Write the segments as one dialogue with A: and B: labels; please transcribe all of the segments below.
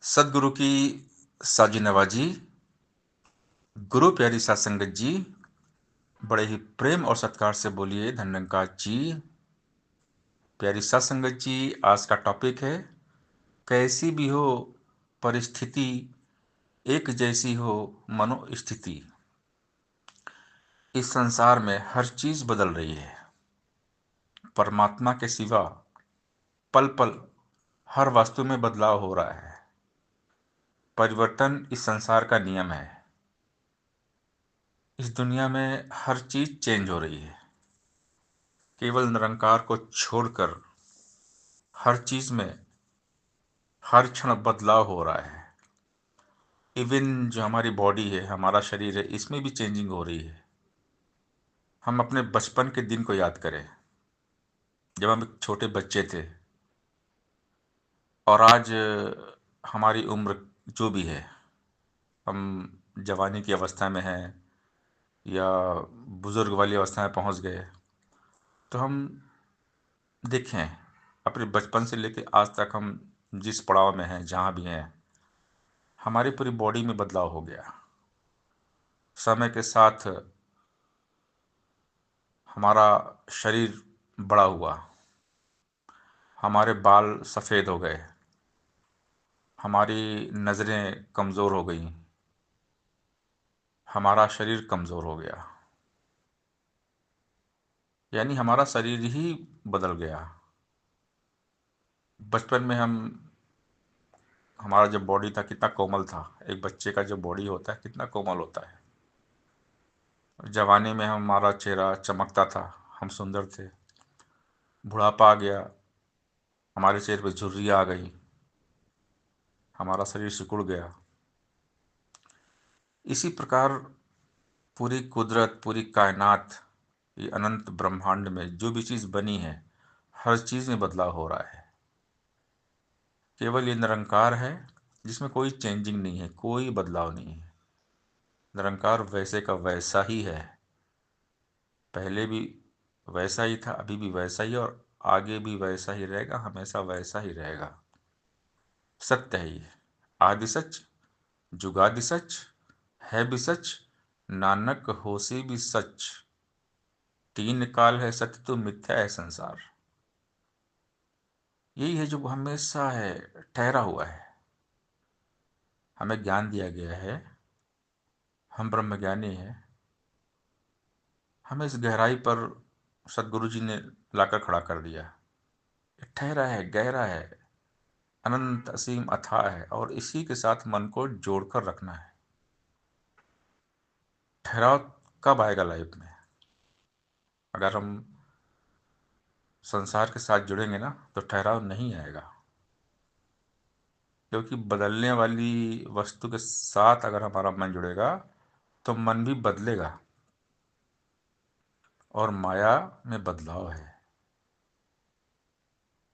A: सदगुरु की साजी नवाजी। गुरु प्यारी सात संगत जी, बड़े ही प्रेम और सत्कार से बोलिए धन्यंकार जी। प्यारी सात संगत जी, आज का टॉपिक है कैसी भी हो परिस्थिति, एक जैसी हो मनोस्थिति। इस संसार में हर चीज बदल रही है। परमात्मा के सिवा पल पल हर वस्तु में बदलाव हो रहा है। परिवर्तन इस संसार का नियम है। इस दुनिया में हर चीज चेंज हो रही है। केवल निरंकार को छोड़कर हर चीज में हर क्षण बदलाव हो रहा है। इवन जो हमारी बॉडी है, हमारा शरीर है, इसमें भी चेंजिंग हो रही है। हम अपने बचपन के दिन को याद करें, जब हम एक छोटे बच्चे थे, और आज हमारी उम्र जो भी है, हम जवानी की अवस्था में हैं या बुजुर्ग वाली अवस्था में पहुंच गए, तो हम देखें अपने बचपन से लेकर आज तक हम जिस पड़ाव में हैं, जहाँ भी हैं, हमारी पूरी बॉडी में बदलाव हो गया। समय के साथ हमारा शरीर बड़ा हुआ, हमारे बाल सफ़ेद हो गए, हमारी नज़रें कमज़ोर हो गईं, हमारा शरीर कमज़ोर हो गया। यानी हमारा शरीर ही बदल गया। बचपन में हमारा जो बॉडी था कितना कोमल था। एक बच्चे का जो बॉडी होता है कितना कोमल होता है। जवानी में हमारा चेहरा चमकता था, हम सुंदर थे। बुढ़ापा आ गया, हमारे चेहरे पे झुर्रियाँ आ गई, हमारा शरीर सिकुड़ गया। इसी प्रकार पूरी कुदरत, पूरी कायनात, ये अनंत ब्रह्मांड में जो भी चीज़ बनी है, हर चीज़ में बदलाव हो रहा है। केवल ये निरंकार है जिसमें कोई चेंजिंग नहीं है, कोई बदलाव नहीं है। निरंकार वैसे का वैसा ही है। पहले भी वैसा ही था, अभी भी वैसा ही, और आगे भी वैसा ही रहेगा, हमेशा वैसा ही रहेगा। सत्य है ये। आदि सच, जुगादि सच, है भी सच, नानक होसी भी सच। तीन काल है सत्य, तो मिथ्या है संसार। यही है जो हमेशा है, ठहरा हुआ है। हमें ज्ञान दिया गया है, हम ब्रह्मज्ञानी हैं। हमें इस गहराई पर सदगुरु जी ने लाकर खड़ा कर दिया। ये ठहरा है, गहरा है, अनंत असीम अथाह है, और इसी के साथ मन को जोड़कर रखना है। ठहराव कब आएगा लाइफ में? अगर हम संसार के साथ जुड़ेंगे ना, तो ठहराव नहीं आएगा। क्योंकि बदलने वाली वस्तु के साथ अगर हमारा मन जुड़ेगा, तो मन भी बदलेगा। और माया में बदलाव है।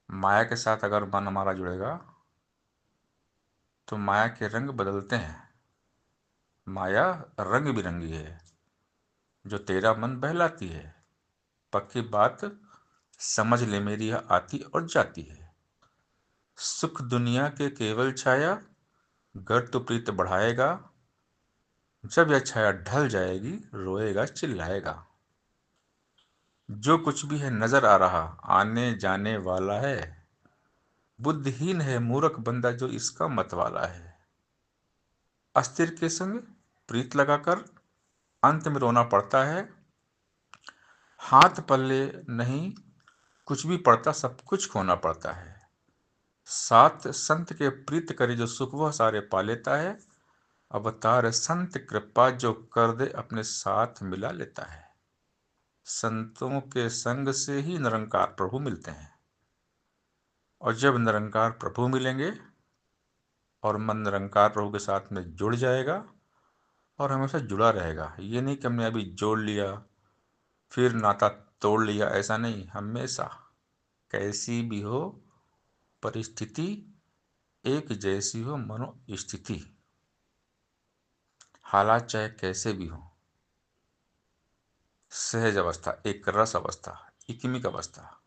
A: माया के साथ अगर मन हमारा जुड़ेगा, तो माया के रंग बदलते हैं। माया रंग बिरंगी है, जो तेरा मन बहलाती है। पक्की बात समझ ले मेरी, यह आती और जाती है। सुख दुनिया के केवल छाया, गर तो प्रीत बढ़ाएगा। जब यह छाया ढल जाएगी, रोएगा चिल्लाएगा। जो कुछ भी है नजर आ रहा, आने जाने वाला है। बुद्धिहीन है मूर्ख बंदा, जो इसका मत वाला है। अस्थिर के संग प्रीत लगाकर अंत में रोना पड़ता है। हाथ पल्ले नहीं कुछ भी पड़ता, सब कुछ खोना पड़ता है। सात संत के प्रीत करे जो सुख वह सारे पा लेता है। अवतार संत कृपा जो कर दे अपने साथ मिला लेता है। संतों के संग से ही निरंकार प्रभु मिलते हैं। और जब निरंकार प्रभु मिलेंगे और मन निरंकार प्रभु के साथ में जुड़ जाएगा, और हमेशा जुड़ा रहेगा। ये नहीं कि हमने अभी जोड़ लिया फिर नाता तोड़ लिया, ऐसा नहीं। हमेशा कैसी भी हो परिस्थिति, एक जैसी हो मनोस्थिति। हालात चाहे कैसे भी हो, सहज अवस्था, एक रस अवस्था, इकमिक अवस्था,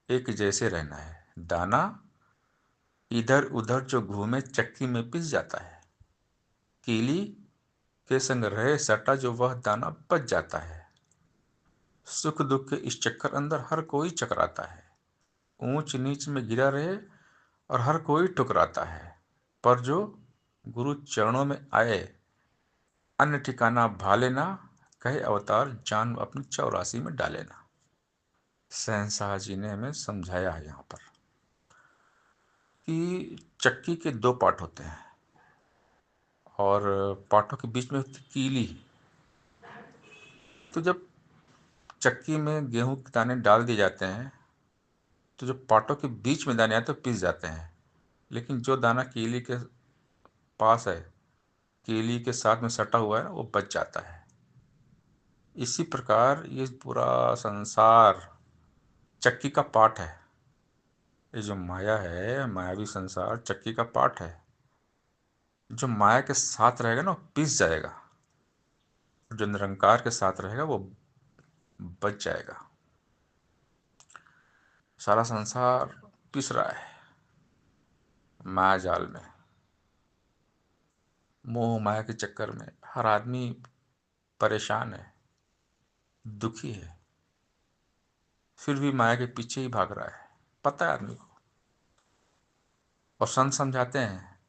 A: एक जैसे रहना है। दाना इधर उधर जो घूमे चक्की में पिस जाता है। कीली के संग रहे सटा जो वह दाना बच जाता है। सुख दुख के इस चक्कर अंदर हर कोई चकराता है। ऊंच नीच में गिरा रहे और हर कोई ठुकराता है। पर जो गुरु चरणों में आए, अन्य ठिकाना भाले ना, कहे अवतार जान अपनी 84 में डाले ना। शहंशाह जी ने हमें समझाया है यहाँ पर कि चक्की के दो पार्ट होते हैं और पार्टों के बीच में होती है कीली। तो जब चक्की में गेहूं के दाने डाल दिए जाते हैं तो जो पार्टों के बीच में दाने आते हैं तो पिस जाते हैं, लेकिन जो दाना कीली के पास है, कीली के साथ में सटा हुआ है, वो बच जाता है। इसी प्रकार ये पूरा संसार चक्की का पार्ट है। ये जो माया है, मायावी संसार चक्की का पार्ट है। जो माया के साथ रहेगा ना वो पिस जाएगा, जो निरंकार के साथ रहेगा वो बच जाएगा। सारा संसार पिस रहा है माया जाल में, मोह माया के चक्कर में। हर आदमी परेशान है, दुखी है, फिर भी माया के पीछे ही भाग रहा है, पता है आदमी को। और संत समझाते हैं,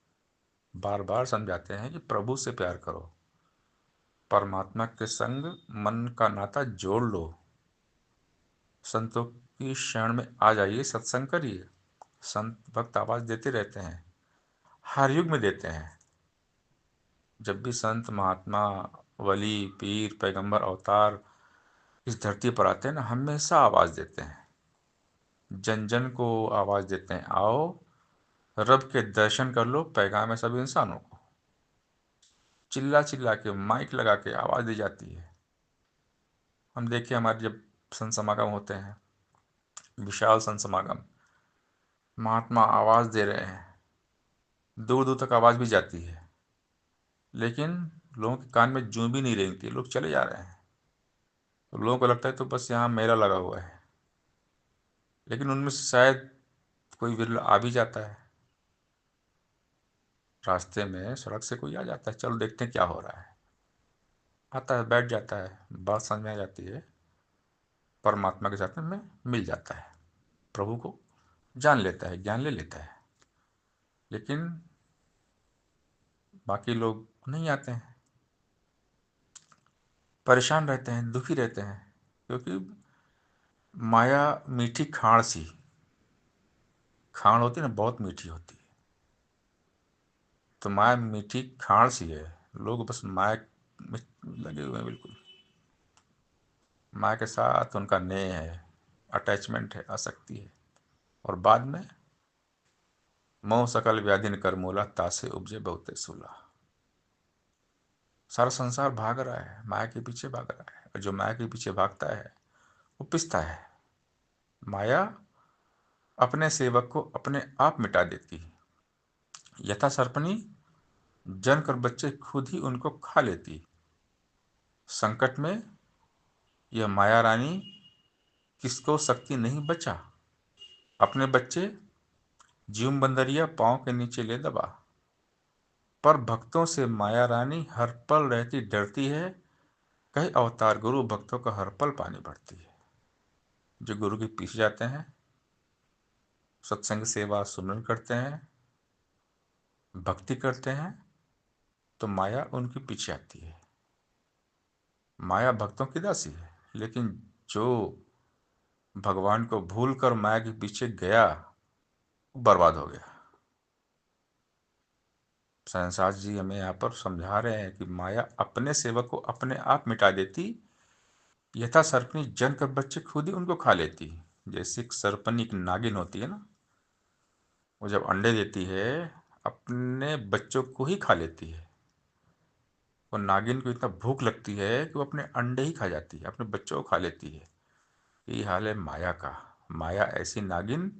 A: बार बार समझाते हैं कि प्रभु से प्यार करो, परमात्मा के संग मन का नाता जोड़ लो, संतों की शरण में आ जाइए, सत्संग करिए। संत भक्त आवाज देते रहते हैं, हर युग में देते हैं। जब भी संत महात्मा वली पीर पैगंबर अवतार इस धरती पर आते हैं ना, हमेशा आवाज देते हैं, जन जन को आवाज देते हैं, आओ रब के दर्शन कर लो, पैगाम है सब इंसानों को। चिल्ला चिल्ला के माइक लगा के आवाज दी जाती है। हम देखिए हमारे जब संत समागम होते हैं, विशाल संत समागम, महात्मा आवाज दे रहे हैं, दूर दूर तक आवाज भी जाती है, लेकिन लोगों के कान में जूं भी नहीं रेंगती, लोग चले जा रहे हैं। तो लोगों को लगता है तो बस यहाँ मेला लगा हुआ है, लेकिन उनमें से शायद कोई विरला आ भी जाता है। रास्ते में सड़क से कोई आ जाता है, चलो देखते हैं क्या हो रहा है, आता है, बैठ जाता है, बात समझ में आ जाती है, परमात्मा के साथ में मिल जाता है, प्रभु को जान लेता है, ज्ञान ले लेता है। लेकिन बाकी लोग नहीं आते हैं, परेशान रहते हैं, दुखी रहते हैं, क्योंकि माया मीठी खाण सी, खाण होती है ना, बहुत मीठी होती है। तो माया मीठी खाण सी है, लोग बस माया में लगे हुए हैं बिल्कुल। माया के साथ उनका नेह है, अटैचमेंट है, आसक्ति है। और बाद में मोह सकल व्याधिन कर मूला, तासे उपजे बहुते सूला। सारा संसार भाग रहा है, माया के पीछे भाग रहा है, और जो माया के पीछे भागता है वो पिसता है। माया अपने सेवक को अपने आप मिटा देती है, यथा सर्पणी जन कर बच्चे खुद ही उनको खा लेती। संकट में यह माया रानी किसको शक्ति नहीं बचा, अपने बच्चे जीव बंदरिया पांव के नीचे ले दबा। पर भक्तों से माया रानी हर पल रहती डरती है, कई अवतार गुरु भक्तों का हर पल पानी भरती है। जो गुरु के पीछे जाते हैं, सत्संग सेवा सुमरन करते हैं, भक्ति करते हैं, तो माया उनके पीछे आती है। माया भक्तों की दासी है, लेकिन जो भगवान को भूल कर माया के पीछे गया वो बर्बाद हो गया। शहंशाह जी हमें यहाँ पर समझा रहे हैं कि माया अपने सेवक को अपने आप मिटा देती, यथा सर्पनी जन कर बच्चे खुद ही उनको खा लेती। जैसे एक सर्पनी, एक नागिन होती है ना, वो जब अंडे देती है अपने बच्चों को ही खा लेती है। वो नागिन को इतना भूख लगती है कि वो अपने अंडे ही खा जाती है, अपने बच्चों को खा लेती है। यही हाल है माया का। माया ऐसी नागिन,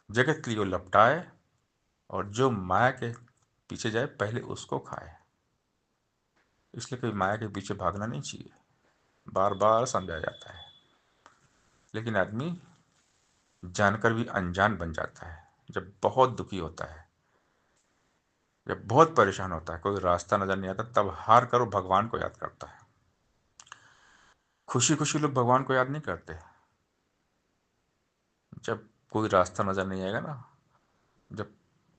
A: जगत के लिए वो लपटाए, और जो माया के पीछे जाए पहले उसको खाए। इसलिए कोई माया के पीछे भागना नहीं चाहिए, बार बार समझाया जाता है। लेकिन आदमी जानकर भी अनजान बन जाता है, जब बहुत दुखी होता है, जब बहुत परेशान होता है, कोई रास्ता नजर नहीं आता, तब हार कर वो भगवान को याद करता है। खुशी खुशी लोग भगवान को याद नहीं करते। जब कोई रास्ता नजर नहीं आएगा ना, जब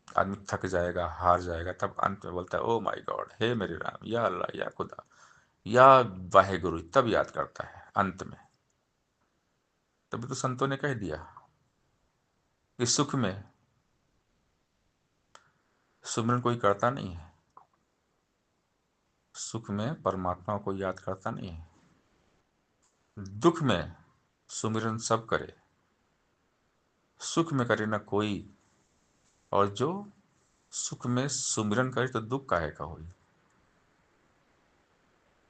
A: आदमी थक जाएगा, हार जाएगा, तब अंत में बोलता है, ओ माय गॉड, हे मेरे राम, या अल्लाह, या खुदा, या वाहेगुरु, तब याद करता है अंत में। तभी तो संतों ने कह दिया कि सुख में सुमिरन कोई करता नहीं है, सुख में परमात्मा को याद करता नहीं है, दुख में सुमिरन सब करे, सुख में करे ना कोई, और जो सुख में सुमिरन करे तो दुख काहे का होई।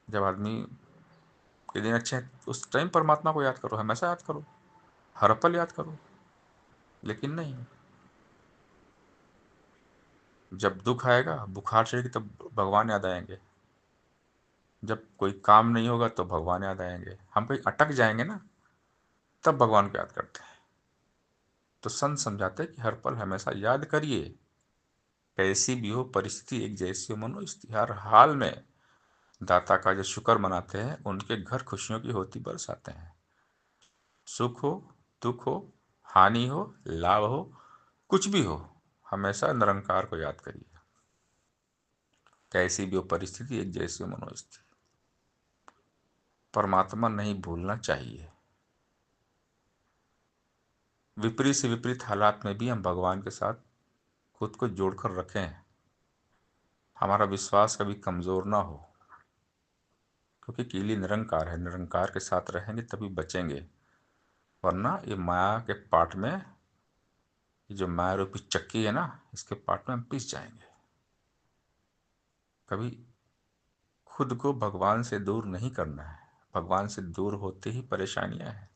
A: जब आदमी के दिन अच्छे हैं, उस टाइम परमात्मा को याद करो, हमेशा याद करो, हर पल याद करो। लेकिन नहीं, जब दुख आएगा, बुखार चढ़ेगी, तब भगवान याद आएंगे। जब कोई काम नहीं होगा तो भगवान याद आएंगे। हम कहीं अटक जाएंगे ना, तब भगवान को याद करते हैं। तो संत समझाते हैं कि हर पल हमेशा याद करिए, कैसी भी हो परिस्थिति एक जैसी हो मनोस्थिति, हर हाल में दाता का जो शुक्र मनाते हैं, उनके घर खुशियों की होती बरसाते हैं। सुख हो, दुख हो, हानि हो, लाभ हो, कुछ भी हो, हमेशा निरंकार को याद करिए, कैसी भी हो परिस्थिति एक जैसी हो मनोस्थिति। परमात्मा नहीं भूलना चाहिए। विपरीत से विपरीत हालात में भी हम भगवान के साथ खुद को जोड़कर रखें, हमारा विश्वास कभी कमजोर ना हो, क्योंकि कीली निरंकार है, निरंकार के साथ रहेंगे तभी बचेंगे, वरना ये माया के पाट में, ये जो माया रूपी चक्की है ना, इसके पाट में हम पिस जाएंगे। कभी खुद को भगवान से दूर नहीं करना है, भगवान से दूर होते ही परेशानियां हैं।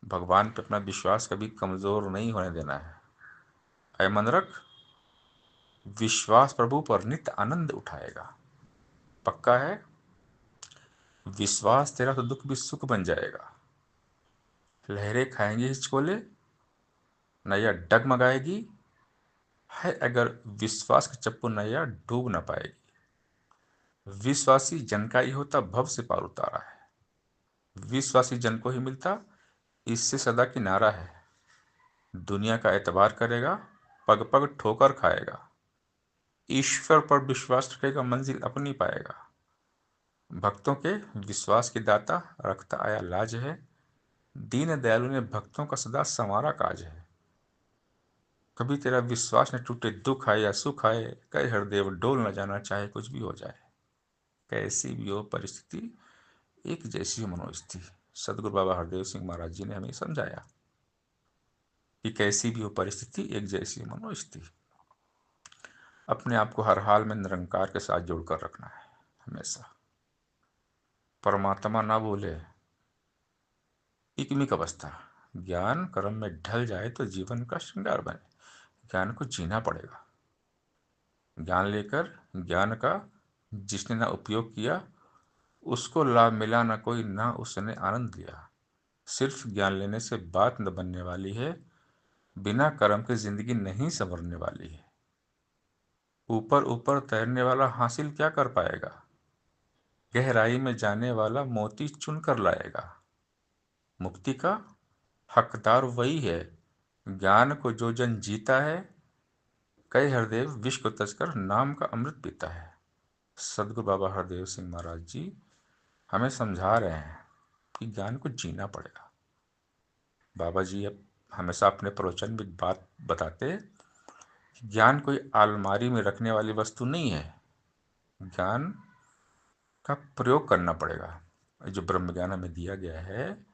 A: भगवान पे अपना विश्वास कभी कमजोर नहीं होने देना है। ऐ मन रख, विश्वास प्रभु पर नित्य आनंद उठाएगा। पक्का है, विश्वास तेरा तो दुख भी सुख बन जाएगा। लहरें खाएंगी हिचकोले, नैया डगमगाएगी, है अगर विश्वास की चप्पू नैया डूब न पाएगी। विश्वासी जन का ही होता भव से पार उतारा है, विश्वासी जन को ही मिलता इससे सदा किनारा है। दुनिया का एतबार करेगा, पग पग ठोकर खाएगा, ईश्वर पर विश्वास रखेगा, मंजिल अपनी पाएगा। भक्तों के विश्वास की दाता रखता आया लाज है, दीन दयालु ने भक्तों का सदा संवारा काज है। कभी तेरा विश्वास न टूटे, दुख आए या सुख आए, कहे हरदेव डोल न जाना, चाहे कुछ भी हो जाए। कैसी भी हो परिस्थिति एक जैसी हो मनोस्थिति। सदगुरु बाबा हरदेव सिंह महाराज जी ने हमें समझाया कि कैसी भी हो परिस्थिति एक जैसी हो मनोस्थिति। अपने आप को हर हाल में निरंकार के साथ जोड़कर रखना है हमेशा। परमात्मा ना भूले, इकमिक अवस्था, ज्ञान कर्म में ढल जाए तो जीवन का श्रृंगार बने। ज्ञान को जीना पड़ेगा। ज्ञान लेकर ज्ञान का जिसने ना उपयोग किया, उसको लाभ मिला ना कोई, ना उसने आनंद लिया। सिर्फ ज्ञान लेने से बात न बनने वाली है, बिना कर्म के जिंदगी नहीं संवरने वाली है। ऊपर ऊपर तैरने वाला हासिल क्या कर पाएगा, गहराई में जाने वाला मोती चुन कर लाएगा। मुक्ति का हकदार वही है, ज्ञान को जो जन जीता है, कई हरदेव विष को तजकर नाम का अमृत पीता है। सदगुरु बाबा हरदेव सिंह महाराज जी हमें समझा रहे हैं कि ज्ञान को जीना पड़ेगा। बाबा जी अब हमेशा अपने प्रवचन में एक बात बताते, ज्ञान कोई अलमारी में रखने वाली वस्तु नहीं है, ज्ञान का प्रयोग करना पड़ेगा। जो ब्रह्म ज्ञान हमें दिया गया है,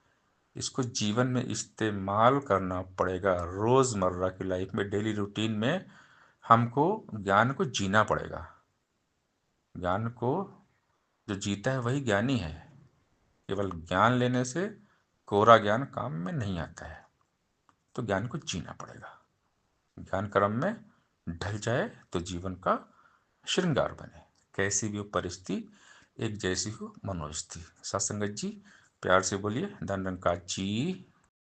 A: इसको जीवन में इस्तेमाल करना पड़ेगा। रोजमर्रा की लाइफ में, डेली रूटीन में हमको ज्ञान को जीना पड़ेगा। ज्ञान को जो जीता है वही ज्ञानी है। केवल ज्ञान लेने से कोरा ज्ञान काम में नहीं आता है, तो ज्ञान को जीना पड़ेगा। ज्ञान कर्म में ढल जाए तो जीवन का श्रृंगार बने। कैसी भी हो परिस्थिति एक जैसी हो मनोस्थिति। सत्संगत जी प्यार से बोलिए धन रंग का जी।